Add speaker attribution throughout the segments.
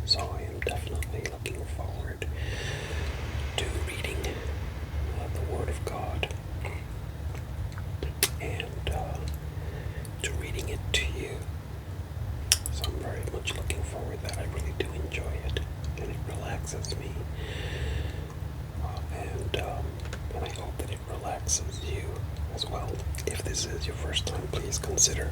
Speaker 1: So I am definitely looking forward to reading the Word of God and to reading it to you. So I'm very much looking forward to that. I really do enjoy it, and it relaxes me. And I hope that it relaxes you as well. If this is your first time, please consider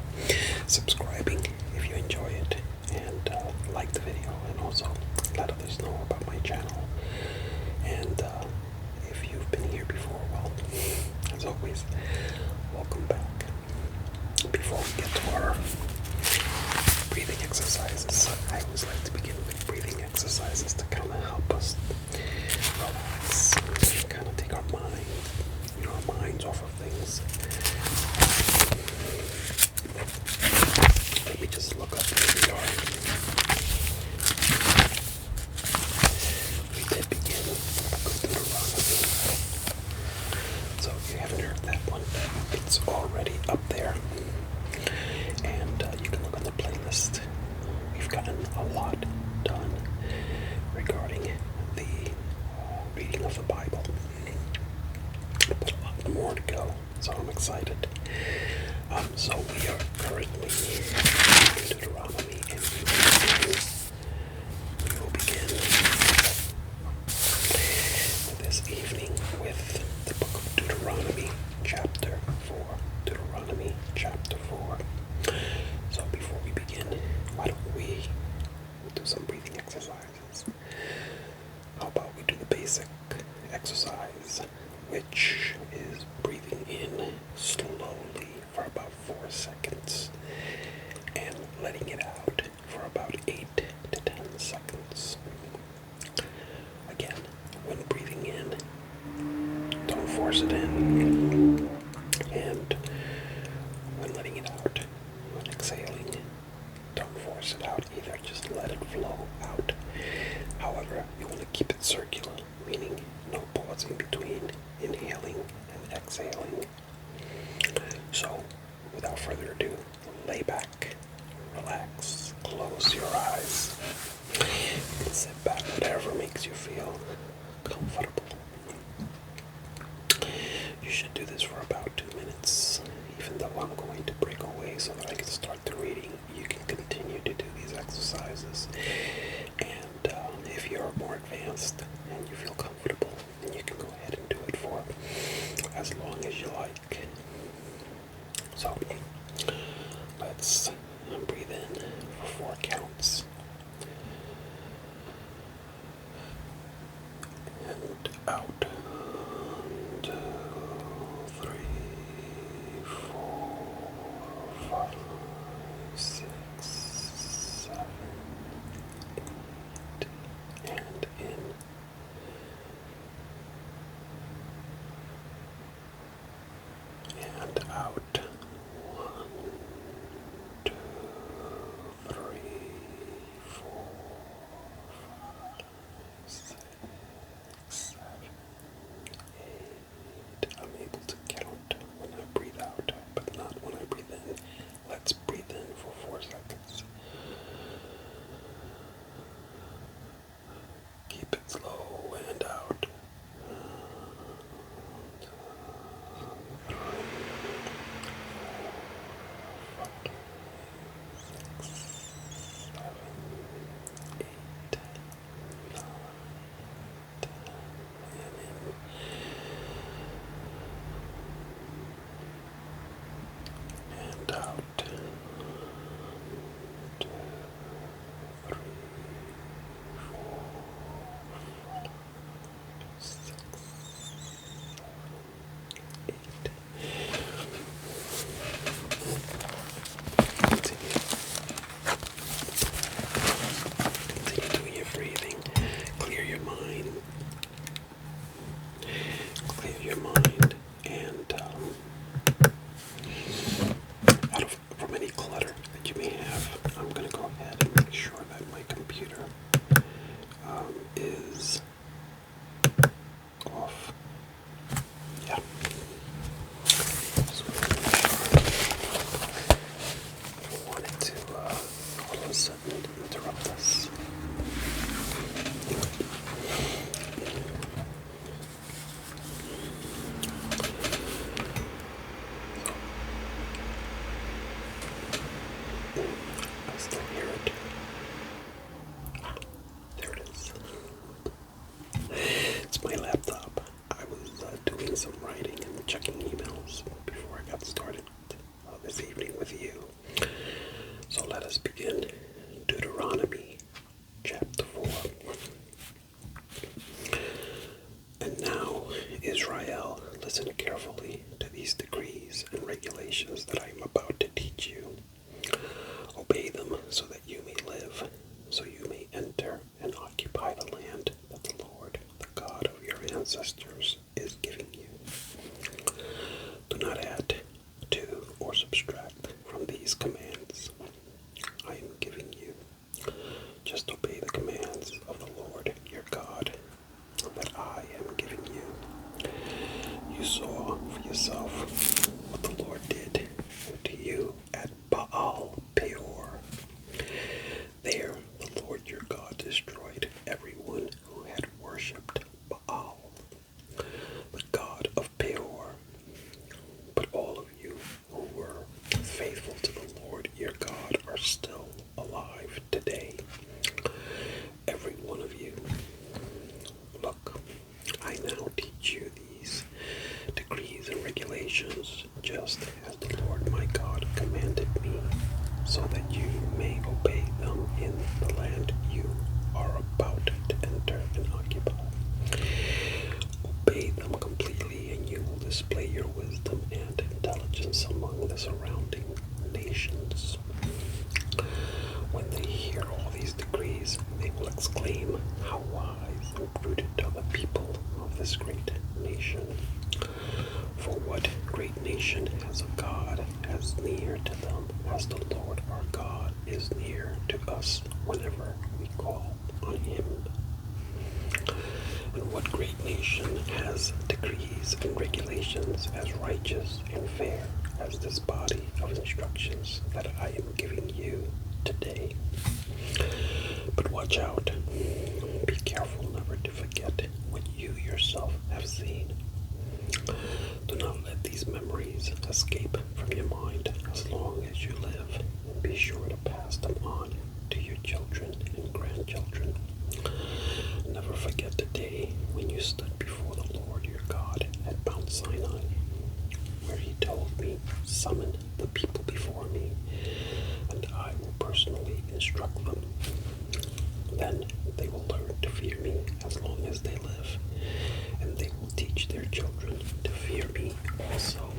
Speaker 1: subscribing if you enjoy it, and like the video, and also let others know about my channel. And if you've been here before, well, as always, welcome back. Before we get to our breathing exercises, I always like to begin with breathing exercises to kind of help us relax, kind of take our minds off of things. Let me just look up where we are. We did begin with Deuteronomy. So if you haven't heard that one, it's already up there. And you can look on the playlist. We've gotten a lot done regarding the reading of the Bible. But a lot more to go, so I'm excited. So we are currently in Deuteronomy, and we will begin this evening with the book of Deuteronomy, chapter 4. Deuteronomy, chapter 4. So before we begin, why don't we do some breathing exercises? How about we do the basic exercise, which is breathing in slowly for about 4 seconds and letting it out for about 8 to 10 seconds. Again, when breathing in, don't force it in, and when letting it out, when exhaling, don't force it out either, just let it flow out. However, you want to keep it circular, meaning no pausing between inhaling and exhaling. So, without further ado, lay back, relax, close your eyes, and sit back, whatever makes you feel comfortable. You should do this for about 2 minutes, even though I'm going to break away so that I can start the reading. You can continue to do these exercises, and if you're more advanced and you feel comfortable, then you can go ahead and do it for as long as you like. So, let's breathe in for 4 counts, and out. 1, 2, 3, 4, 5, 6, 7, 8, and in. And out. 1, 2, 3, 4, 5, 6, 7, 8. I'm able to count when I breathe out, but not when I breathe in. Let's breathe in for 4 seconds. Keep it slow and out. 1, 2, 3, 4, 5, 6, 7, 8, 9, 10, and in. And out. 1, 2, 3, 4, 5, 6, 7, 8. Continue doing your breathing. Clear your mind. Clear your mind, and from any clutter that you may have, I'm going to go ahead and make sure that my computer is off. Yeah. Just want to make sure. I don't want it to all of a sudden interrupt us. ancestors is giving you. Do not add to or subtract from these commands I am giving you. Just obey the commands of the Lord your God that I am giving you. You saw for yourself what the Lord did to you at Baal Peor. There the Lord your God destroyed everyone who had worshipped Baal, the god of Peor. But all of you who were faithful to the Lord your God are still alive today. Every one of you. Look, I now teach you these decrees and regulations, just as the Lord my God commanded me, so that you may obey them in the land you are about to enter and occupy. Obey them completely, and you will display your wisdom and intelligence among the surrounding nations. When they hear all these decrees, they will exclaim, "How wise and prudent are the people of this great nation." For what great nation has a God as near to them as the Lord our God is near to us whenever we call on him? And what great nation has decrees and regulations as righteous and fair as this body of instructions that I am giving you today? But watch out. Be careful never to forget what you yourself have seen. Do not let these memories escape from your mind as long as you live, and be sure to pass them on to your children and grandchildren. Never forget the day when you stood before the Lord your God at Mount Sinai, where he told me, "Summon the people before me, and I will personally instruct them. Then they will learn to fear me as long as they live, and they will teach their children to fear me also."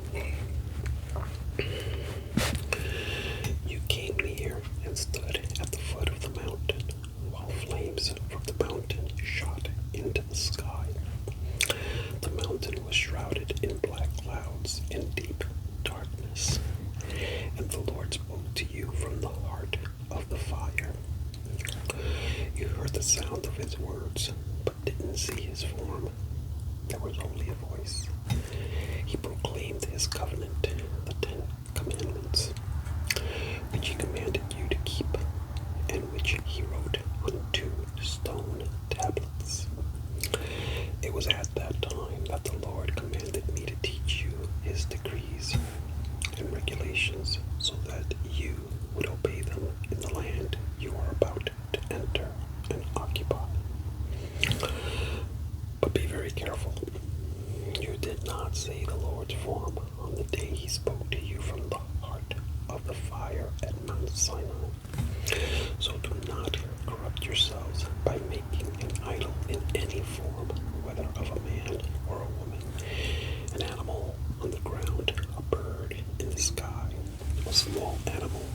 Speaker 1: You came near and stood at the foot of the mountain, while flames from the mountain shot into the sky. The mountain was shrouded in black clouds and deep darkness, and the Lord spoke to you from the heart of the fire. You heard the sound of his words, but didn't see his form. There was only a voice. He proclaimed his covenant, the 10 Commandments, which he commanded you to keep, and which he wrote on 2 stone tablets. It was at that time that the Lord commanded me to teach you his decrees and regulations, so that you would obey them in the land you are about to enter and occupy. But be very careful. You did not see the Lord's form on the day he spoke to you from the heart of the fire at Mount Sinai. So do not corrupt yourselves by making an idol in any form, whether of a man or a woman, an animal on the ground, a bird in the sky, a small animal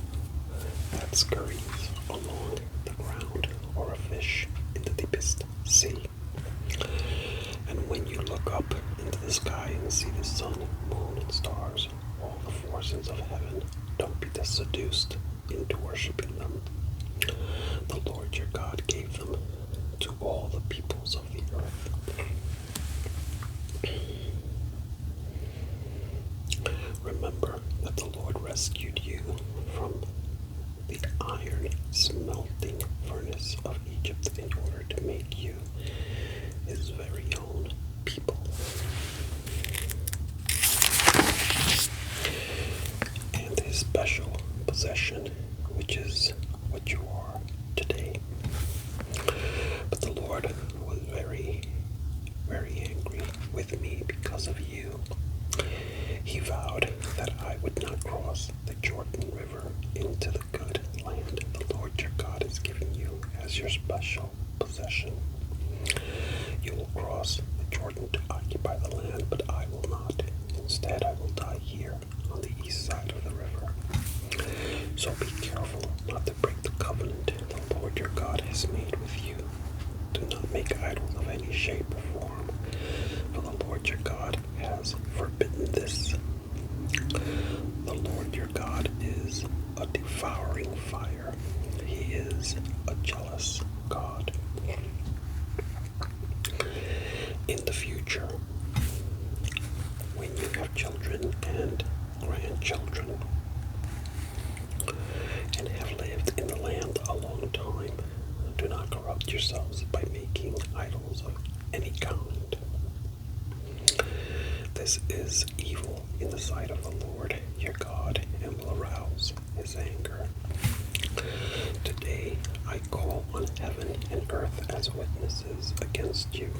Speaker 1: that scurries along the ground, or a fish in the deepest sea. And when you look up into the sky and see the sun, moon, and stars, all the forces of heaven, don't be seduced into worshiping them. The Lord your God gave them to all the peoples of the earth. Remember that the Lord rescued you from the iron smelting furnace of Egypt in order to make you his very own people, and his special possession, which is what you are today. But the Lord was very, very angry with me because of you. He vowed that I would not cross the Jordan River into the good land the Lord your God is giving you as your special possession. You will cross the Jordan to occupy the land, but I will not. Instead, I will die here on the east side of the river. So be careful not to break the covenant the Lord your God has made with you. Do not make idols of any shape or form, Lord your God has forbidden this. The Lord your God is a devouring fire. He is a jealous God. In the future, when you have children and grandchildren, and have lived in the land a long time, do not corrupt yourselves by making idols of any kind. This is evil in the sight of the Lord your God, and will arouse his anger. Today I call on heaven and earth as witnesses against you.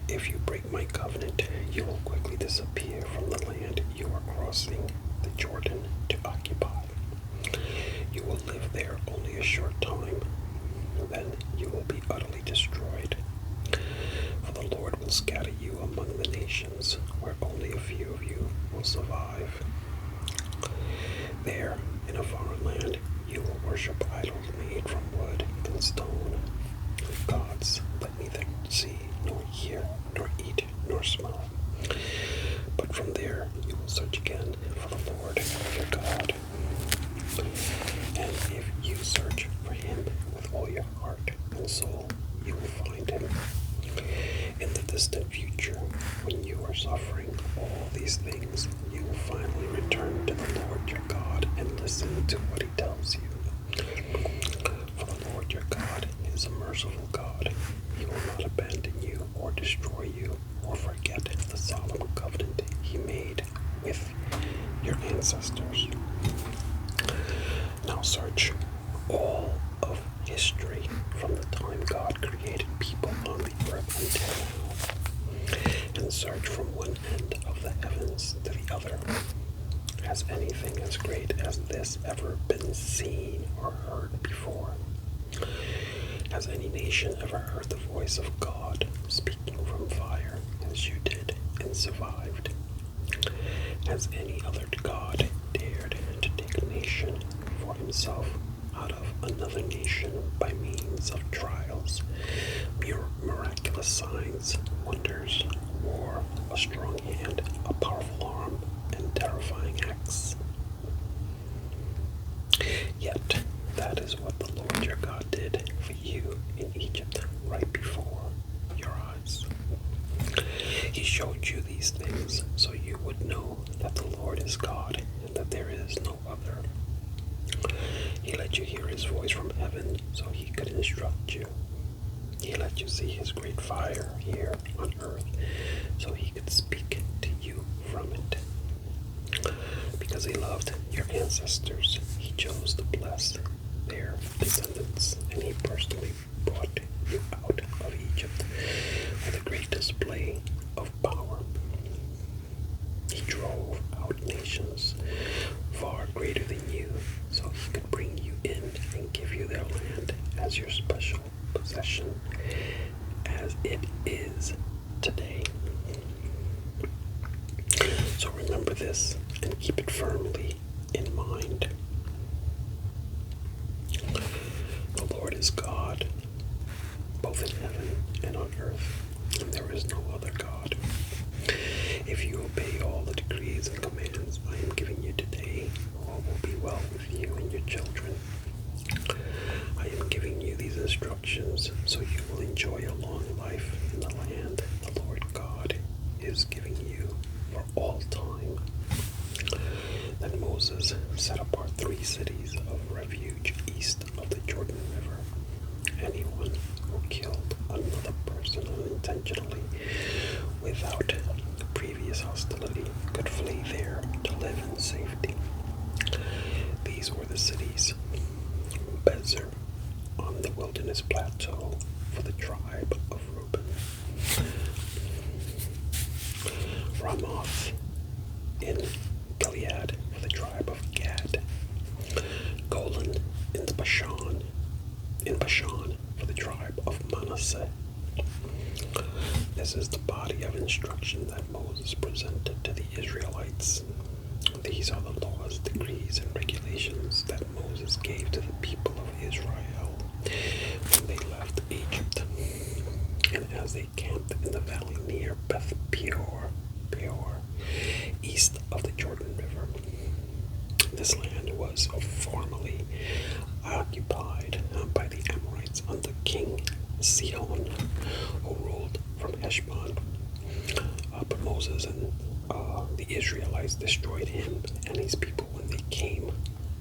Speaker 1: If you break my covenant, you will quickly disappear from the land you are crossing the Jordan to occupy. You will live there only a short time, then you will be utterly destroyed. For the Lord will scatter you among the nations, where only a few of you will survive. There, in a foreign land, you will worship idols made from wood and stone, gods that neither see, nor hear, nor eat, nor smell. But from there you will search again for the Lord your God. And if you search for him with all your heart and soul, you will find him. In the distant future, when you are suffering all these things, you will finally return to the Lord your God and listen to what he tells you. For the Lord your God is a merciful God. He will not abandon you or destroy you or forget the solemn covenant he made with your ancestors. Now search all of history from the time God created people on the earth until now, and search from one end of the heavens to the other. Has anything as great as this ever been seen or heard before? Has any nation ever heard the voice of God speaking from fire as you did and survived? Has any other God dared to take a nation for himself out of another nation by means of trials, miraculous signs, wonders, war, a strong hand, a powerful arm, and terrifying acts? Yet that is what the Lord your God did for you in Egypt right before your eyes. He showed you these things so you would know that the Lord is God and that there is no other. He let you hear his voice from heaven so he could instruct you. He let you see his great fire here on earth so he could speak to you from it. Because he loved your ancestors, he chose to bless their descendants, and he personally brought you out of Egypt with a great display of power. He drove out nations far greater than you, so he could bring you in and give you their land as your special possession, as it is today. So remember this and keep it firmly in mind. The Lord is God, both in heaven and on earth, and there is no other God. If you obey all the decrees and commands I am giving you today, all will be well with you and your children. I am giving you these instructions so you will enjoy a long life in the land the Lord God is giving you for all time. Then Moses set apart 3 cities of refuge east of the Jordan River. Anyone who killed another person unintentionally without previous hostility could flee there to live in safety. These were the cities: Bezer on the wilderness plateau for the tribe of Reuben, Ramoth in Gilead for the tribe of Gad, Golan in Bashan for the tribe of Manasseh. This is the body of instruction that Moses presented to the Israelites. These are the laws, decrees, and regulations that Moses gave to the people of Israel when they left Egypt. And as they camped in the valley near Beth Peor, east of the Jordan River, this land was formerly occupied by the Amorites under King Sihon, who ruled from Heshbon. But Moses and the Israelites destroyed him and his people when they came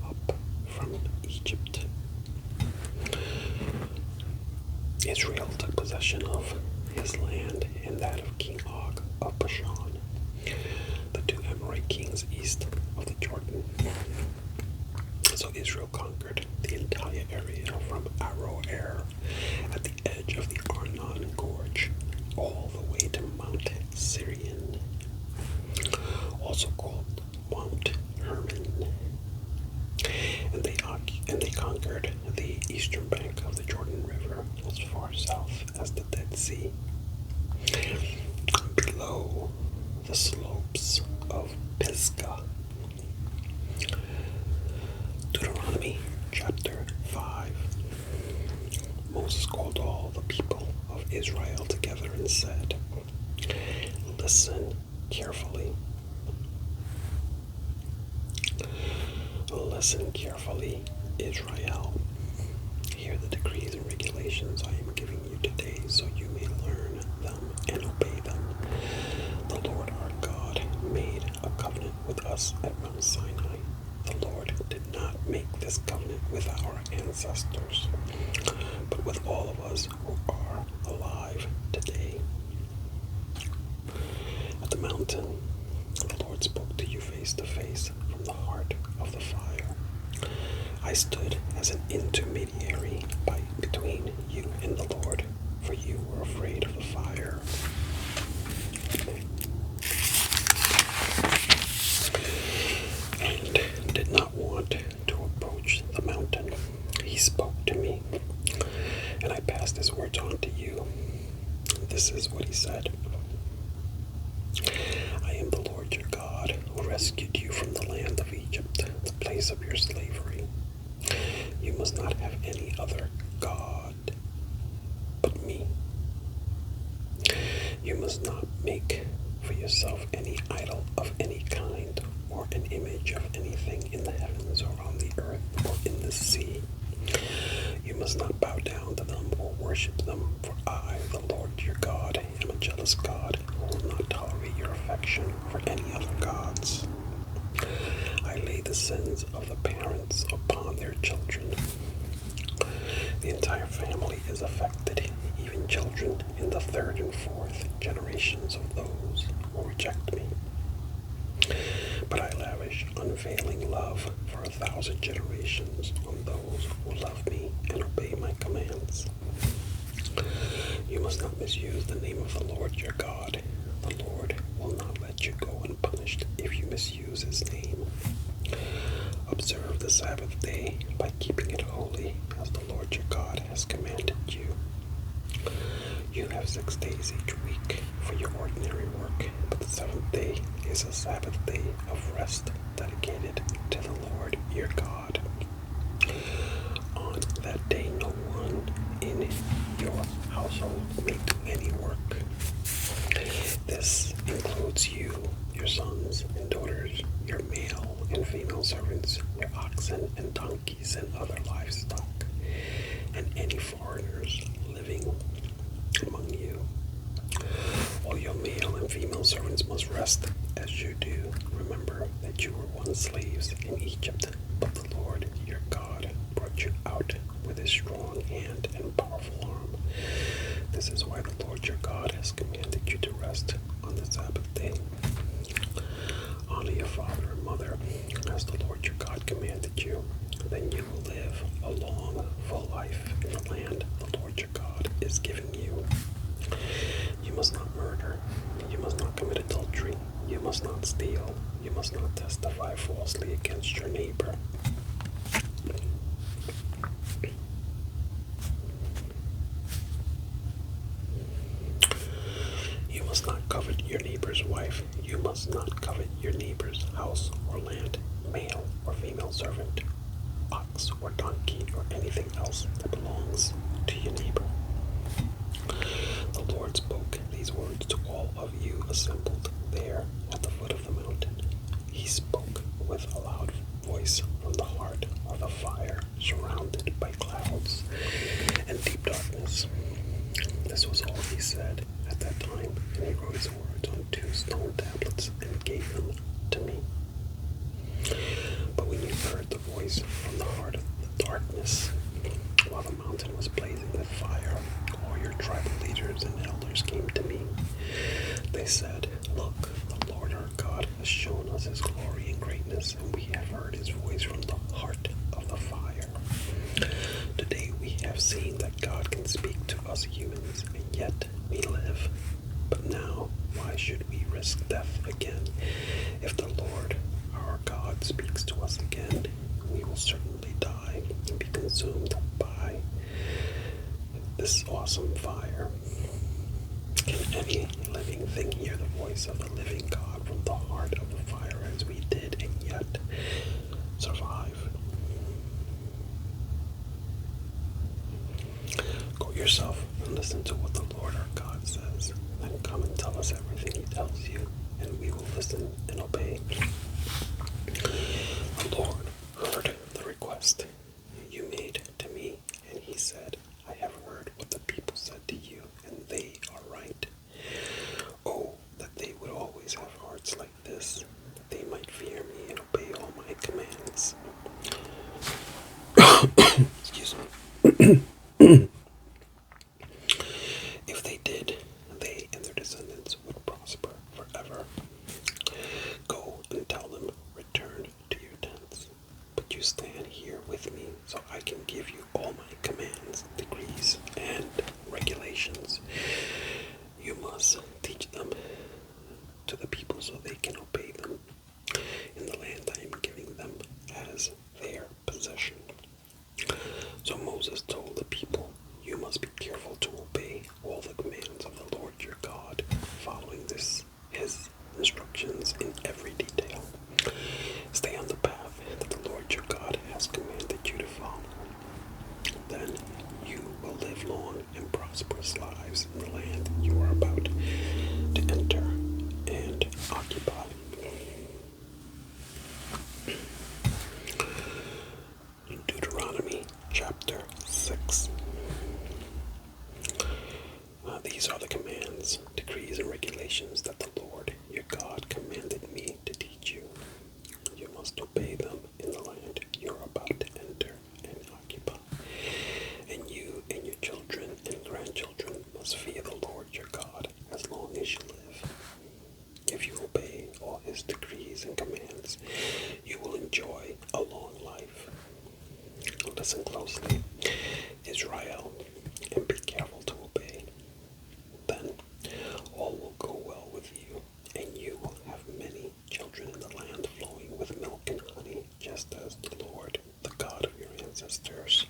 Speaker 1: up from Egypt. Israel took possession of his land and that of King Og of Bashan, the two Amorite kings east of the Jordan. So Israel conquered the entire area from Aroer at the edge of the Arnon Gorge all the way to Mount Syrian, also called Mount Hermon. And they conquered the eastern bank of the Jordan River as far south as the Dead Sea, below the slopes of Pisgah. Deuteronomy chapter 5. Moses called all the people of Israel together and said, "Listen carefully. Listen carefully, Israel. Hear the decrees and regulations I am giving you today, so you may learn them and obey them. The Lord our God made a covenant with us at Mount Sinai. The Lord did not make this covenant with our ancestors, but with all of us who are alive today. At the mountain, the Lord spoke to you face to face from the heart of the fire. I stood as an intermediary between you and the Lord, for you were afraid of the fire. And did not want to approach the mountain. He spoke to me, and I passed his words on to you. This is what he said. I am the Lord your God, who rescued you from the land of Egypt, the place of your slavery. You must not have any other God but me. You must not make for yourself any idol of any kind, or an image of anything in the heavens or on the earth or in the sea. You must not bow down to them or worship them, for I, the Lord your God, am a jealous God who will not tolerate your affection for any other gods. I lay the sins of the parents upon their children. The entire family is affected, even children in the third and fourth generations of those who reject me. But I lavish unfailing love for 1,000 generations on those who love me and obey my commands. You must not misuse the name of the Lord your God. The Lord will not let you go unpunished if you misuse his name. Observe the Sabbath day by keeping it holy, as the Lord your God has commanded you. You have 6 days each week for your ordinary work, but the 7th day is a Sabbath day of rest dedicated to the Lord your God. On that day no one in your household may do any work. This includes you, your sons and daughters, your male and female servants, your oxen and donkeys and other livestock, and any foreigners living among you. All your male and female servants must rest as you do. Remember that you were once slaves in Egypt, but the Lord your God brought you out with his strong hand and powerful arm. This is why the Lord your God has commanded you to rest on the Sabbath day. Honor your father and mother, as the Lord your God commanded you. Then you will live a long, full life in the land the Lord your God is giving you. You must not murder. You must not commit adultery. You must not steal. You must not testify falsely against your neighbor. You must not covet your neighbor's wife. You must not covet your neighbor's house or land, male or female servant, ox or donkey, or anything else that belongs to your neighbor. The these words to all of you assembled there at the foot of the mountain. He spoke with a loud voice from the heart of the fire, surrounded by clouds and deep darkness. This was all he said at that time, and he wrote his words on 2 stone tablets and gave them to me. But when you heard the voice from the heart of the darkness, while the mountain was blazing with fire, all your tribal leaders and elders came to me. They said, "Look, the Lord our God has shown us his glory and greatness, and we have heard his voice from the heart of the fire. Today we have seen that God can speak to us humans, and yet we live. But now, why should we risk death again? If the Lord our God speaks to us again, we will certainly die and be consumed by this awesome fire. Can any living thing hear the voice of the living God from the heart of the fire as we did, and yet survive?" Go yourself and listen to what the Lord our God says. Then come and tell us everything he tells you, and we will listen and obey. The Lord heard the request you made to me, and he said, "I have heard what the people said to you, and they are right. Oh, that they would always have hearts like this, that they might fear me and obey all my commands." Excuse me. If they did, they and their descendants would prosper forever. Go and tell them, "Return to your tents." But you stand here with me so I can give you all my commands, decrees, and regulations. You must teach them to the people so they can obey them in the land I am giving them as their possession. So Moses told the people, "You must be careful to obey all the commands of the Lord your God, following his instructions in every detail. Stay on the path that the Lord your God has commanded you to follow. Then you will live long and prosperous lives in the land you are about to enter and occupy." Deuteronomy chapter 6. These are the commands, decrees, and regulations that the Lord your God commanded me to teach you. You must obey them in the land you are about to enter and occupy. And you and your children and grandchildren must fear the Lord your God as long as you live. If you obey all his decrees and commands, you will enjoy a long life. Listen closely, Israel, and be careful to obey. Then all will go well with you, and you will have many children in the land flowing with milk and honey, just as the Lord, the God of your ancestors,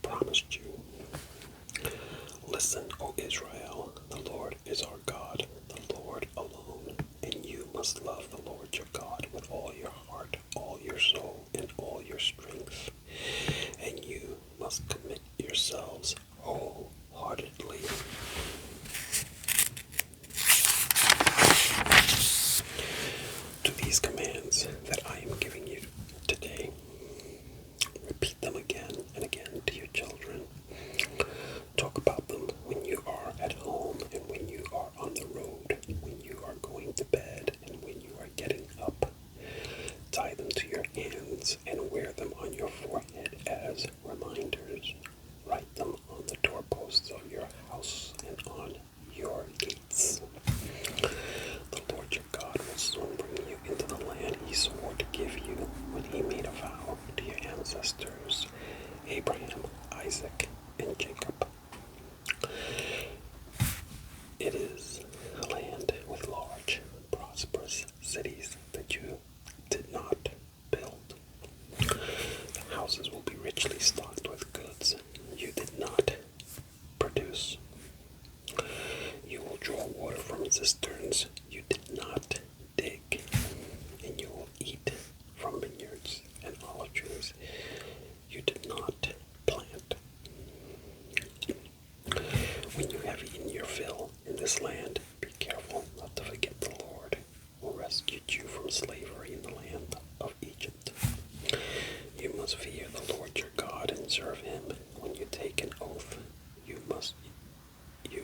Speaker 1: promised you. Listen, O Israel, the Lord is our God, the Lord alone, and you must love the Lord your God with all your heart, all your soul, and all your strength. And you must commit yourselves wholeheartedly to these commands that I am giving you today. Repeat them again and again to your children. Talk about them when you are at home and when you are on the road, when you are going to bed and when you are getting up. Tie them to your hands and wear them on your forehead as reminders. Write them on the doorposts of your house and on your gates. The Lord your God will soon bring you into the land he swore to give you when he made a vow to your ancestors, Abraham, Isaac, and Jacob. It is a land with large, prosperous cities that you did not build. The houses will be richly stocked with goods you did not produce. You will draw water from cisterns you did not dig, and you will eat from vineyards and olive trees you did not plant. When you have eaten your fill in this land,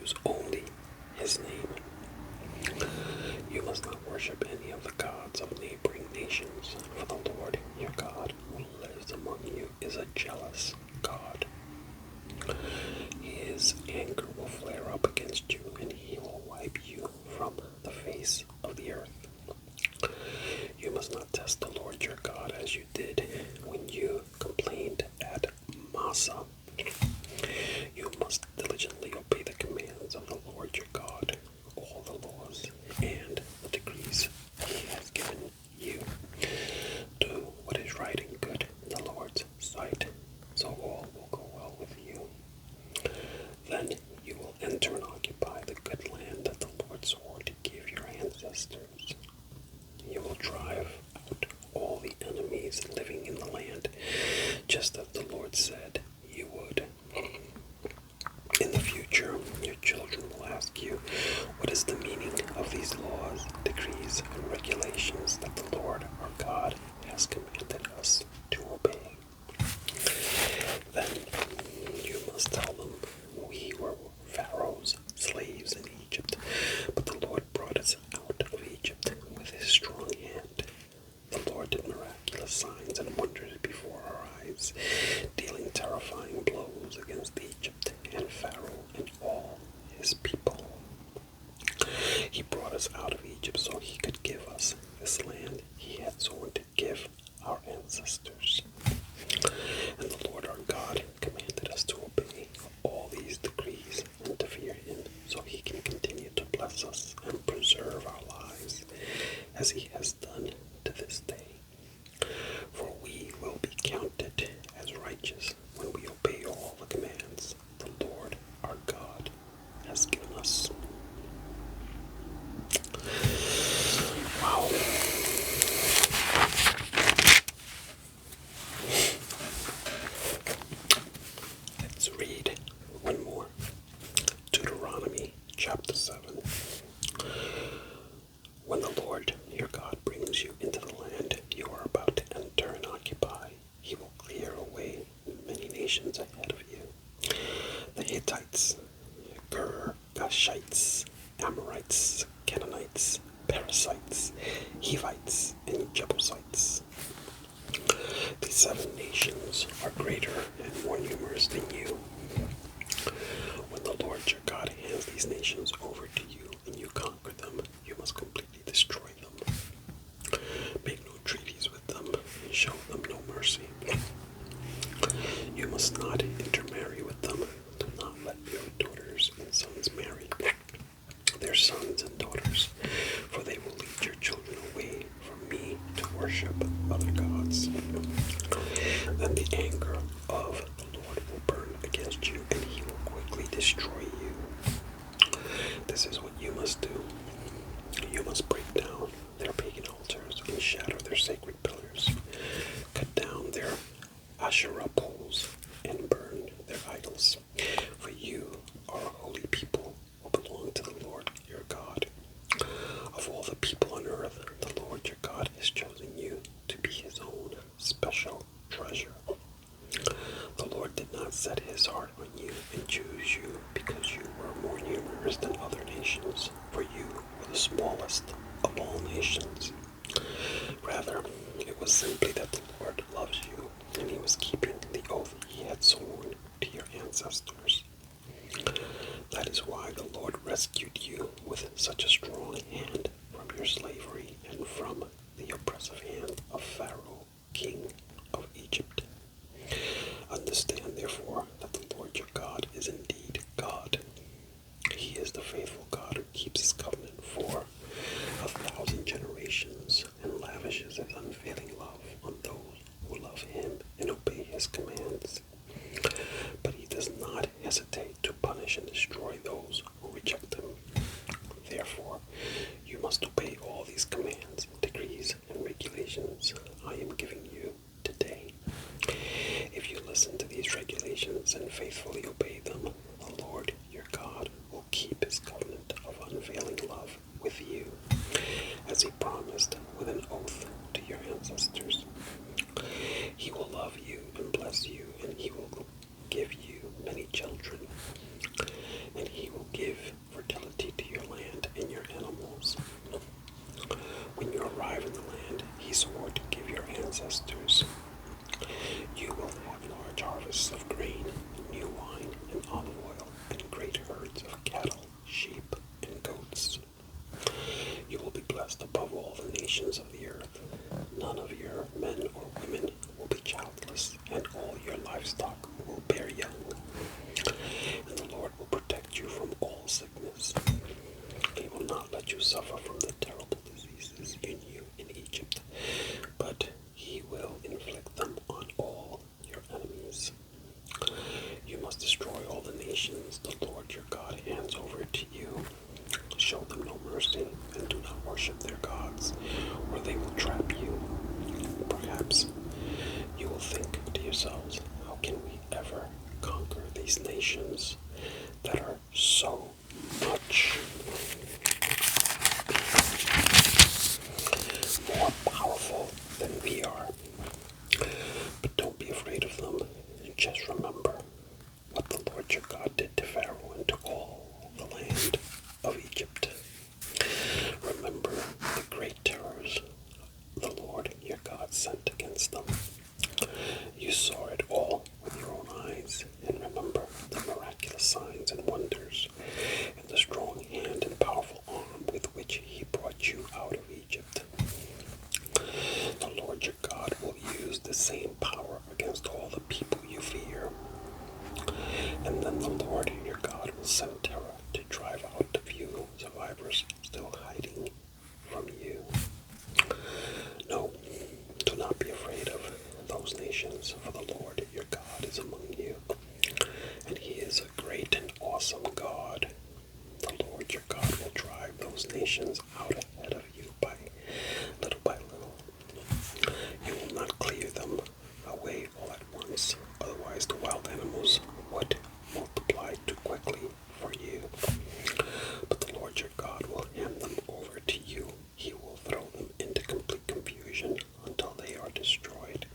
Speaker 1: use only his name. You must not worship any of the gods of neighboring nations, for the Lord your God who lives among you is a jealous God. His anger will flare up against you, and he will wipe you from the face of the earth. You must not test the Lord your God as you did when you complained at Massa. You must diligently obey the commands of the Lord your God, all the laws and the decrees he has given you. Do what is right and good in the Lord's sight, so all will go well with you. Then you will enter and occupy the good land that the Lord swore to give your ancestors. You will drive out all the enemies living in the land, just as the Lord said you would. In the future, your children will ask you, what is the meaning of these laws, decrees, and regulations that the Lord our God has commanded us to obey? Then you must tell them, we were Pharaoh's slaves in Egypt, but the Lord brought us out of Egypt with his strong hand. The Lord did miraculous signs and wonders before our eyes, dealing terrifying blows against Egypt and Pharaoh and all his people. He brought us out of Egypt so he could give us this land he had sworn to give our ancestors. And the Lord our God commanded us to obey all these decrees and to fear him, so he can continue to bless us and preserve our lives, as he has done to this day. For we will be counted as righteous when we obey all the commands the Lord our God has given us. Wow. Let's read one more. Deuteronomy chapter 7. When the Lord your God brings you into the land you are about to enter and occupy, he will clear away many nations ahead of you. The Hittites, Girgashites, Amorites, Canaanites, Perizzites, Hivites, and Jebusites. These 7 nations are greater and more numerous than you. When the Lord your God hands these nations over to you and you conquer them, you must completely destroy them. Make no treaties with them and show them no mercy. You must not intermarry with them. Do not let your daughters and sons marry their sons and daughters, for they will lead your children away from me to worship other gods. Then the anger of the Lord will burn against you, and he will quickly destroy you. This is what you must do. You must break down their pagan altars and shatter their sacred pillars. Cut down their Asherah poles and burn their idols. For you are a holy people who belong to the Lord your God. Of all the people on earth, the Lord your God has chosen you to be his own special treasure. The Lord did not set his heart on you and choose you because you were more numerous than other nations, for you were the smallest of all nations. Rather, it was simply that the Lord loves you, and he was keeping the oath he had sworn to your ancestors. That is why the Lord rescued you with such a strong hand from your slavery and from the oppressive hand of Pharaoh, king of Egypt. Understand, therefore, that the Lord your God is indeed God. He is the faithful God who keeps his covenant for 1,000 generations and lavishes his unfailing love on those who love him and obey his commands. But he does not hesitate to punish and destroy those who reject him. Therefore, you must obey all these commands, decrees, and regulations I am giving you today. If you listen to these regulations and faithfully obey them, the Lord your God will keep his covenant of unfailing love with you, as he promised with an oath to your ancestors. He will love you and bless you, and he will give you many children, and he will give nations of the earth. None of your men or women will be childless, and all your livestock will bear young. And the Lord will protect you from all sickness. He will not let you suffer from the terrible diseases you knew in Egypt, but he will inflict them on all your enemies. You must destroy all the nations the Lord your God hands over to you. Show them no mercy, and do not worship their gods, or they will trap you. Perhaps you will think to yourselves, how can we ever conquer these nations that are so much more powerful than we are? But don't be afraid of them. Just remember what the Lord your God did to Pharaoh and to all the land of Egypt. Remember the great terrors the Lord your God sent against them. You saw it all with your own eyes, and remember the miraculous signs and wonders, and the strong hand and powerful arm with which he brought you out of Egypt. The Lord your God will use the same power against all the people you fear. And then the Lord your God will send terror to drive out the few survivors still hiding from you. No, do not be afraid of those nations, for the Lord your God is among you, and he is a great and awesome God. The Lord your God will drive those nations out ahead of you by little. You will not clear them away all at once, otherwise the wild animals would multiply too quickly for you. But the Lord your God will hand them over to you. He will throw them into complete confusion until they are destroyed.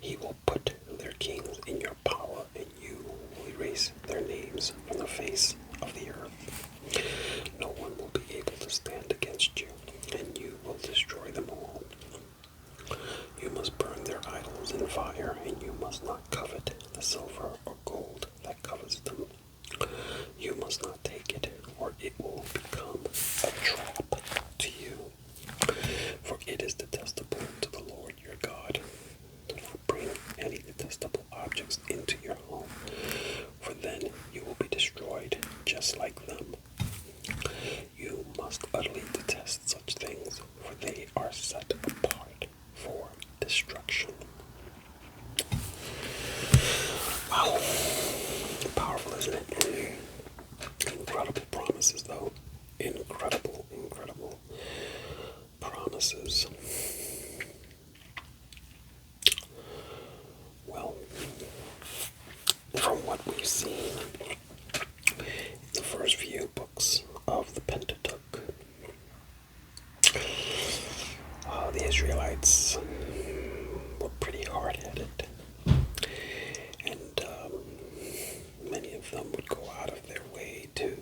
Speaker 1: He will put their kings in your power, and you will erase their names from the face of the earth. No one will be able to stand against you, and you will destroy them all. You must burn their idols in fire, and you must not covet the silver or gold that covers them. You must not take it, or it will become a trap to you. For it is detestable to the Lord your God. Do not bring any detestable objects into your home, for then you will be destroyed just like them. You must utterly detest such things, for they are set apart for destruction. Wow. Powerful, isn't it? Incredible promises, though. Incredible promises. Well, from what we've seen in the first few books of the Pentateuch, the Israelites were pretty hard-headed, and many of them would go out of their way to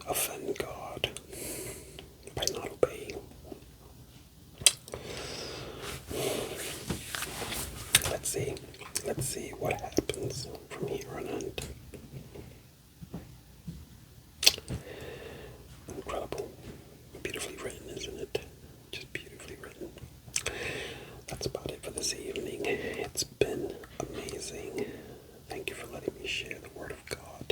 Speaker 1: offend God by not obeying. Let's see what happens from here on out. Incredible. Beautifully written, isn't it? Just beautifully written. That's about it for this evening. It's been amazing. Thank you for letting me share the Word of God